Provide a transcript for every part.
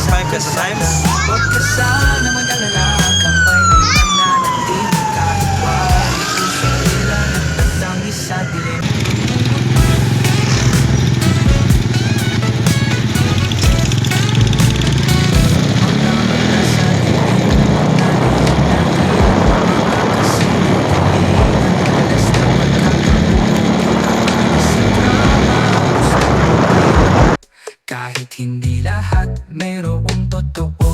5 peso times. Huwag ka sana mag-alala, kamay may mananatili kahit wari. Puso't tila nagtatangis sa dilim. Kahit hindi lahat mayroong totoo,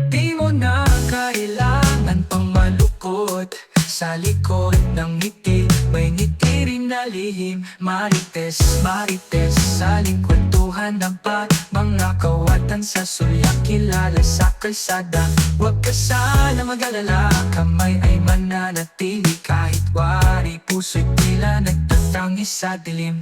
di mo na kailangan pang malukot. Sa likod ng ngiti, may ngiti rin na lihim. Marites, marites, saling kwentuhan ng mga kawatan sa sulyak, kilala sa kalsada. Huwag ka sana mag-alala, kamay ay mananatili kahit wari. Puso'y tila nagtatangis sa dilim.